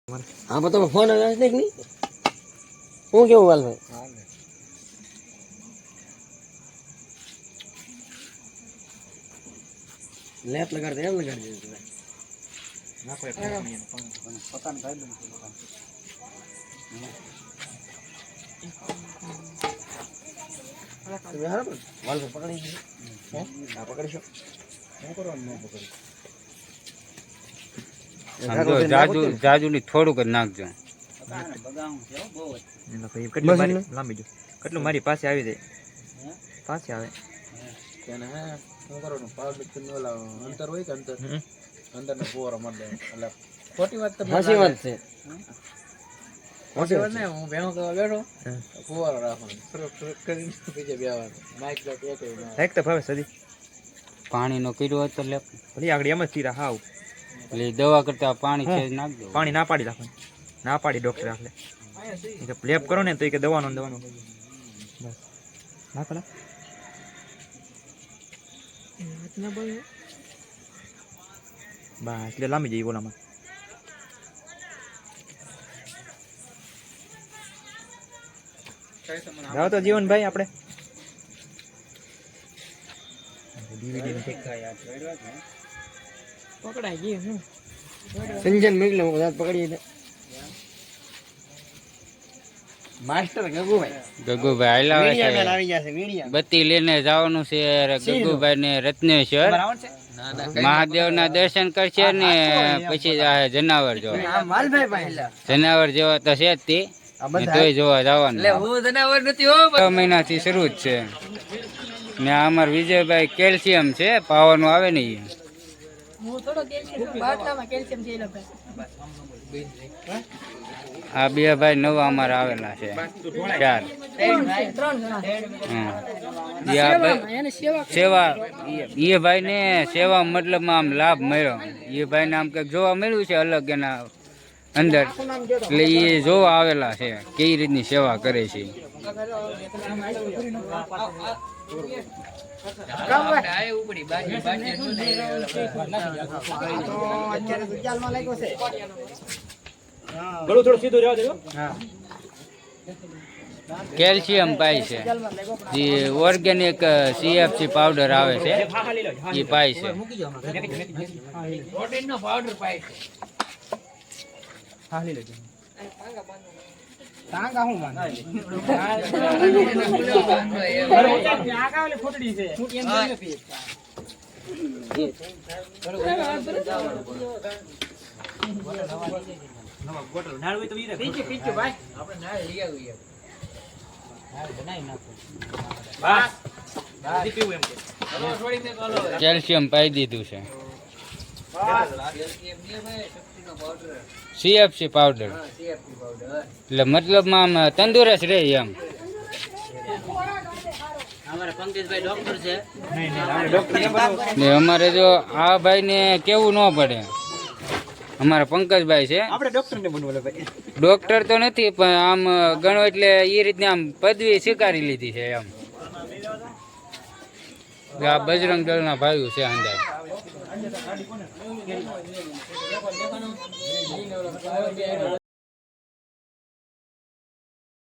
हाँ बताओ फोन आया देख नहीं हूँ क्या मोबाइल में लैप लगा दे ना कोई पता नहीं वाल पे पकड़ी ना पकड़ी शो क्या करो न पकड़ी જાજુ જાજુલી થોડુંક જ નાખજો લાંબી જો કેટલું મારી પાસે આવી જાય પાસે આવે તેને હે હું કરો ને પાવડર થી ઓલા અંતર હોય કે અંતર અંદર ને પોરો મત દે એટલે ખોટી વાત તો હાસી વાત છે ખોટી વાત ને હું ભેણો કરવા બેઠો પોરો રાખવાનો ફરક કરીને બીજે બેવાનું માઈક લો કે એક તો ભાવે સદી પાણીનો કીડો હોય તો લે ભલી આગળ એમ જ તીરા હાવ એટલે દવા કરતા પાણી છે નાખ દો પાણી ના પાડી રાખવાનું ના પાડી ડોક્ટર આપણે લેપ કરો ને તો એ કે દવાનો બસ નાખો બસ એટલે લાંબી જઈ બોલામાં જાઓ તો જીવનભાઈ આપણે પકડાઈ ગઈ હું સંજન મેગલે હું રાત પકડી દે માસ્ટર ગગુભાઈ આલાવે છે આવી જશે વીડિયા બત્તી લઈને જવાનું છે ગગુભાઈ ને રત્નેશ્વર મહાદેવના દર્શન કરશે ને પછી જનાવર જોવા જનાવર જેવા તો છે જ તે તોય જોવા જવાનું જનાવર નથી હો 6 મહિનાથી શરૂ જ છે ને અમાર વિજયભાઈ કેલ્શિયમ છે પાવાનું આવે ને ઈ આ બે ભાઈ નવા અમારા આવેલા છે 4 સેવા એ ભાઈ ને સેવા મતલબમાં આમ લાભ મળ્યો એ ભાઈ ને આમ કઈક જોવા મળ્યું છે અલગ એના અંદર એટલે એ જોવા આવેલા છે કેવી રીતની સેવા કરે છે કેલ્શિયમ પાય છે જે ઓર્ગેનિક સીએફસી પાવડર આવે છે એ પાય છે તાંગા હું માન ફોટડી છે નવા બોટલ નાળ હોય તો ઈ પીચી પીચી ભાઈ આપણે નાળ લઈ આવીએ નાળ બનાવી નાખો બસ બસ પીવું એમ કે ચલો છોડી દે ચાલો કેલ્શિયમ પાઈ દીધું છે સીએફસી પાવડર એટલે મતલબમાં આમ તંદુરસ્ત રહે એમ ને અમારે જો આ ભાઈ ને કેવું ન પડે અમારા પંકજભાઈ છે આપણે ડોક્ટર ને બનવું ભાઈ ડોક્ટર તો નથી પણ આમ ગણો એટલે એ રીતની આમ પદવી સ્વીકારી લીધી છે એમ આ બજરંગ દળના ભાઈઓ છે અંદાજ